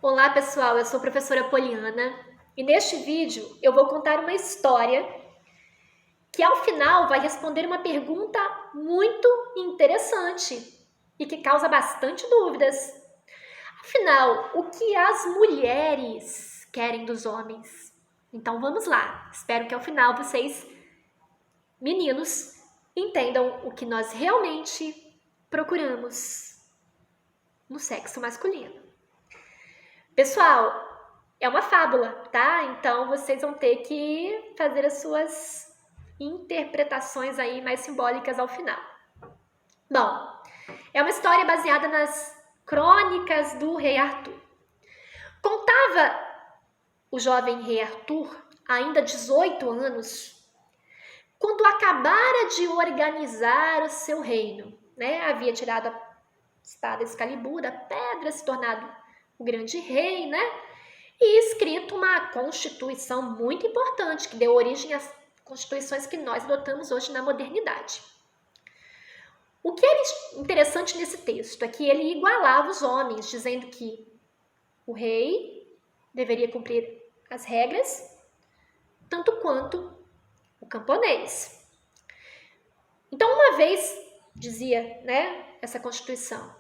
Olá pessoal, eu sou a professora Poliana e neste vídeo eu vou contar uma história que ao final vai responder uma pergunta muito interessante e que causa bastante dúvidas. Afinal, o que as mulheres querem dos homens? Então vamos lá, espero que ao final vocês, meninos, entendam o que nós realmente procuramos no sexo masculino. Pessoal, é uma fábula, tá? Então vocês vão ter que fazer as suas interpretações aí mais simbólicas ao final. Bom, é uma história baseada nas crônicas do rei Arthur. Contava o jovem rei Arthur, ainda 18 anos, quando acabara de organizar o seu reino, né? Havia tirado a espada Excalibur da pedra, se tornado o grande rei, né? E escrito uma constituição muito importante, que deu origem às constituições que nós adotamos hoje na modernidade. O que é interessante nesse texto é que ele igualava os homens, dizendo que o rei deveria cumprir as regras, tanto quanto o camponês. Então, uma vez, dizia, né, essa constituição,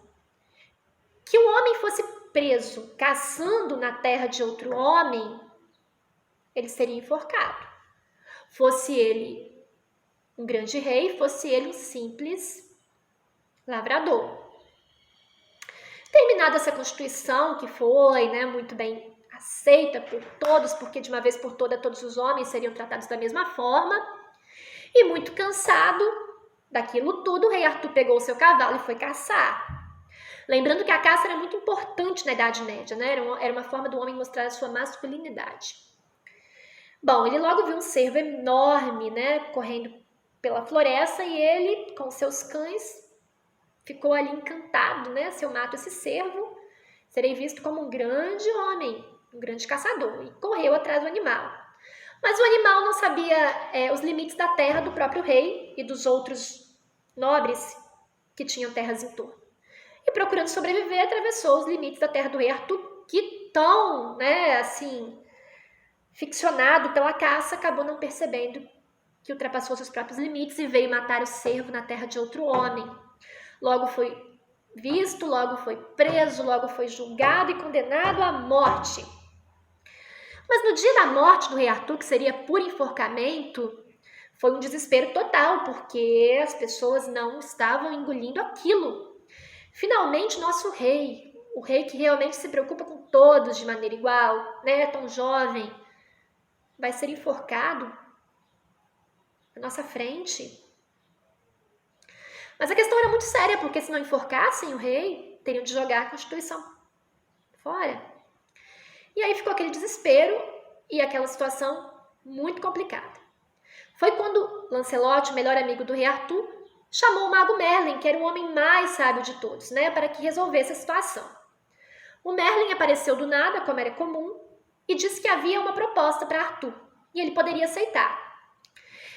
que um homem fosse preso caçando na terra de outro homem, ele seria enforcado. Fosse ele um grande rei, fosse ele um simples lavrador. Terminada essa constituição, que foi, né, muito bem aceita por todos, porque de uma vez por todas todos os homens seriam tratados da mesma forma, e muito cansado daquilo tudo, o rei Arthur pegou o seu cavalo e foi caçar. Lembrando que a caça era muito importante na Idade Média, né? Era uma forma do homem mostrar a sua masculinidade. Bom, ele logo viu um cervo enorme, né, correndo pela floresta e ele, com seus cães, ficou ali encantado, né? Se eu mato esse cervo, serei visto como um grande homem, um grande caçador, e correu atrás do animal. Mas o animal não sabia os limites da terra do próprio rei e dos outros nobres que tinham terras em torno. E procurando sobreviver, atravessou os limites da terra do rei Arthur, que tão, né, assim, ficcionado pela caça, acabou não percebendo que ultrapassou seus próprios limites e veio matar o cervo na terra de outro homem. Logo foi visto, logo foi preso, logo foi julgado e condenado à morte. Mas no dia da morte do rei Arthur, que seria por enforcamento, foi um desespero total, porque as pessoas não estavam engolindo aquilo. Finalmente, nosso rei, o rei que realmente se preocupa com todos de maneira igual, né, tão jovem, vai ser enforcado na nossa frente. Mas a questão era muito séria, porque se não enforcassem o rei, teriam de jogar a Constituição fora. E aí ficou aquele desespero e aquela situação muito complicada. Foi quando Lancelot, o melhor amigo do rei Arthur, chamou o mago Merlin, que era o homem mais sábio de todos, né, para que resolvesse a situação. O Merlin apareceu do nada, como era comum, e disse que havia uma proposta para Arthur, e ele poderia aceitar.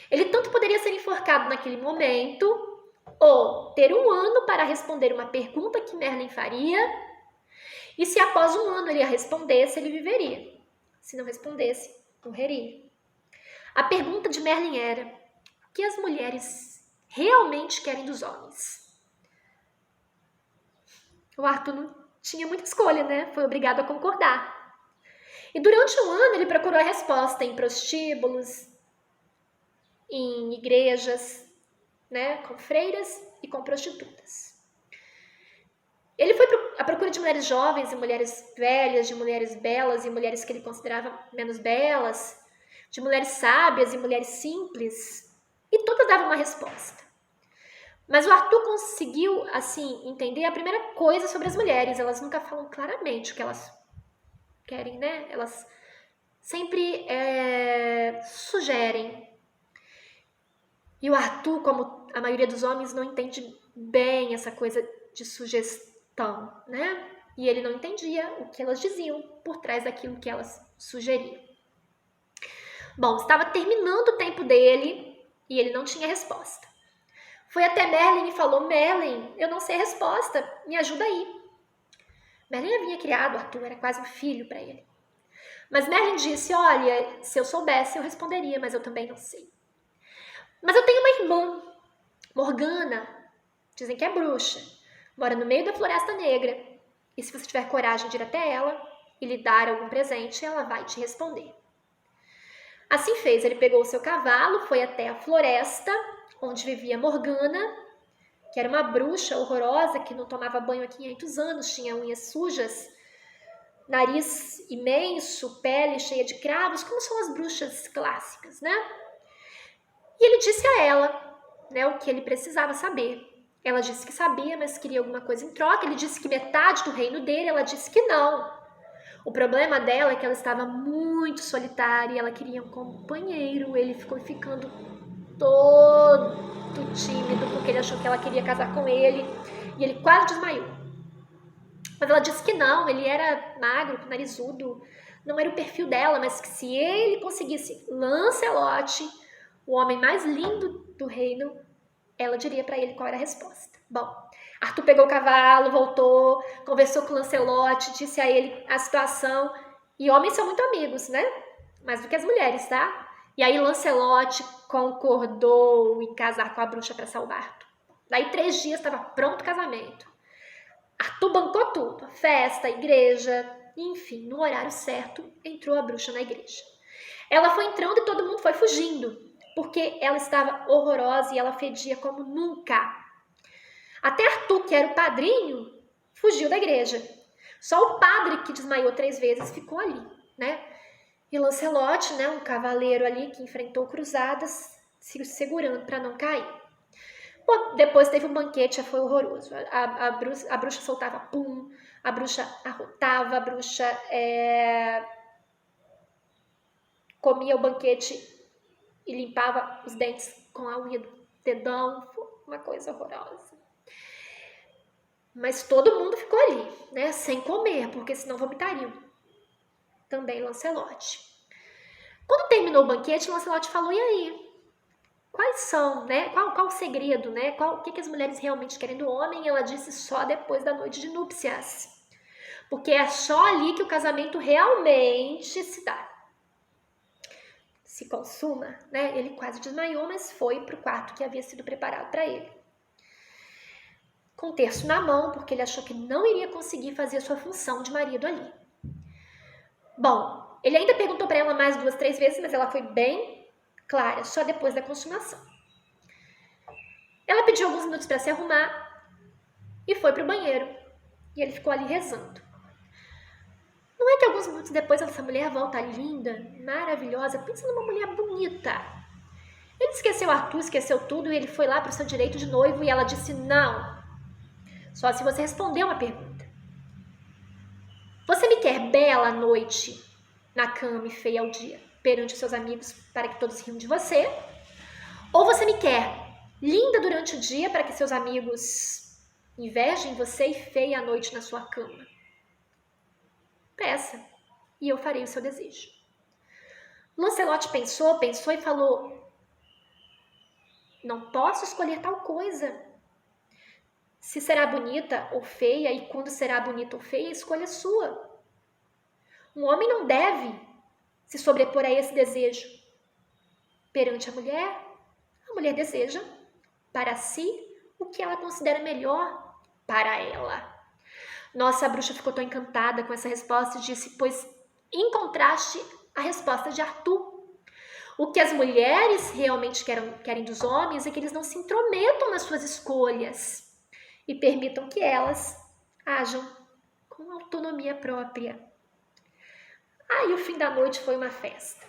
Ele tanto poderia ser enforcado naquele momento, ou ter um ano para responder uma pergunta que Merlin faria, e se após um ano ele respondesse, ele viveria. Se não respondesse, morreria. A pergunta de Merlin era: o que as mulheres realmente querem dos homens? O Arthur não tinha muita escolha, né? Foi obrigado a concordar. E durante um ano ele procurou a resposta em prostíbulos, em igrejas, né, com freiras e com prostitutas. Ele foi à procura de mulheres jovens e mulheres velhas, de mulheres belas e mulheres que ele considerava menos belas, de mulheres sábias e mulheres simples, e todas davam uma resposta. Mas o Arthur conseguiu, assim, entender a primeira coisa sobre as mulheres. Elas nunca falam claramente o que elas querem, né? Elas sempre sugerem. E o Arthur, como a maioria dos homens, não entende bem essa coisa de sugestão, né? E ele não entendia o que elas diziam por trás daquilo que elas sugeriam. Bom, estava terminando o tempo dele e ele não tinha resposta. Foi até Merlin e falou: Merlin, eu não sei a resposta, me ajuda aí. Merlin havia criado Arthur, era quase um filho para ele. Mas Merlin disse, olha, se eu soubesse eu responderia, mas eu também não sei. Mas eu tenho uma irmã, Morgana, dizem que é bruxa, mora no meio da Floresta Negra, e se você tiver coragem de ir até ela e lhe dar algum presente, ela vai te responder. Assim fez, ele pegou o seu cavalo, foi até a floresta, onde vivia Morgana, que era uma bruxa horrorosa que não tomava banho há 500 anos, tinha unhas sujas, nariz imenso, pele cheia de cravos, como são as bruxas clássicas, né? E ele disse a ela, né, o que ele precisava saber. Ela disse que sabia, mas queria alguma coisa em troca. Ele disse que metade do reino dele, ela disse que não. O problema dela é que ela estava muito solitária e ela queria um companheiro. Ele ficou ficando todo tímido porque ele achou que ela queria casar com ele e ele quase desmaiou. Mas ela disse que não, ele era magro, narizudo, não era o perfil dela, mas que se ele conseguisse Lancelot, o homem mais lindo do reino, ela diria para ele qual era a resposta. Bom, Arthur pegou o cavalo, voltou, conversou com Lancelot, disse a ele a situação. E homens são muito amigos, né? Mais do que as mulheres, tá? E aí Lancelot concordou em casar com a bruxa para salvar Arthur. Daí 3 dias estava pronto o casamento. Arthur bancou tudo, festa, igreja, enfim, no horário certo entrou a bruxa na igreja. Ela foi entrando e todo mundo foi fugindo, porque ela estava horrorosa e ela fedia como nunca. Até Arthur, que era o padrinho, fugiu da igreja. Só o padre, que desmaiou 3 vezes, ficou ali, né? E Lancelot, né, um cavaleiro ali que enfrentou cruzadas, se segurando para não cair. Bom, depois teve um banquete, foi horroroso. A bruxa soltava pum, a bruxa arrotava, a bruxa comia o banquete e limpava os dentes com a unha do dedão. Foi uma coisa horrorosa. Mas todo mundo ficou ali, né, sem comer, porque senão vomitariam. Também Lancelot. Quando terminou o banquete, Lancelot falou, e aí? Quais são, né? Qual o segredo, né? O que as mulheres realmente querem do homem? E ela disse só depois da noite de núpcias. Porque é só ali que o casamento realmente se dá. Se consuma, né? Ele quase desmaiou, mas foi para o quarto que havia sido preparado para ele. Com o terço na mão, porque ele achou que não iria conseguir fazer a sua função de marido ali. Bom, ele ainda perguntou para ela mais 2, 3 vezes, mas ela foi bem clara, só depois da consumação. Ela pediu alguns minutos para se arrumar e foi para o banheiro. E ele ficou ali rezando. Não é que alguns minutos depois essa mulher volta linda, maravilhosa, pensa numa mulher bonita. Ele esqueceu Arthur, esqueceu tudo e ele foi lá para o seu direito de noivo e ela disse não. Só se você responder uma pergunta. Você me quer bela à noite, na cama e feia ao dia, perante os seus amigos para que todos riam de você? Ou você me quer linda durante o dia para que seus amigos invejem você e feia à noite na sua cama? Peça, e eu farei o seu desejo. Lancelot pensou e falou, não posso escolher tal coisa. Se será bonita ou feia e quando será bonita ou feia, a escolha é sua. Um homem não deve se sobrepor a esse desejo. Perante a mulher deseja para si o que ela considera melhor para ela. Nossa, a bruxa ficou tão encantada com essa resposta e disse, pois encontraste a resposta de Arthur. O que as mulheres realmente querem dos homens é que eles não se intrometam nas suas escolhas e permitam que elas ajam com autonomia própria. Aí o fim da noite foi uma festa.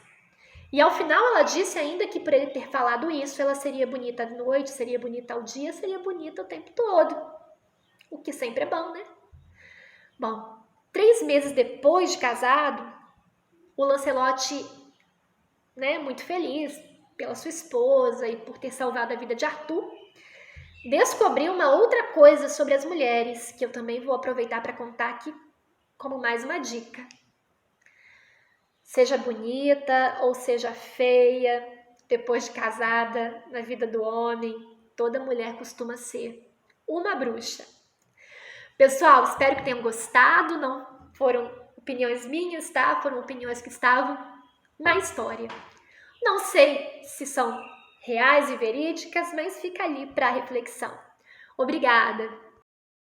E ao final ela disse ainda que por ele ter falado isso, ela seria bonita à noite, seria bonita ao dia, seria bonita o tempo todo. O que sempre é bom, né? Bom, 3 meses depois de casado, o Lancelot, né, muito feliz pela sua esposa e por ter salvado a vida de Arthur, descobriu uma outra coisa sobre as mulheres, que eu também vou aproveitar para contar aqui como mais uma dica. Seja bonita ou seja feia, depois de casada, na vida do homem, toda mulher costuma ser uma bruxa. Pessoal, espero que tenham gostado. Não foram opiniões minhas, tá? Foram opiniões que estavam na história. Não sei se são reais e verídicas, mas fica ali para reflexão. Obrigada!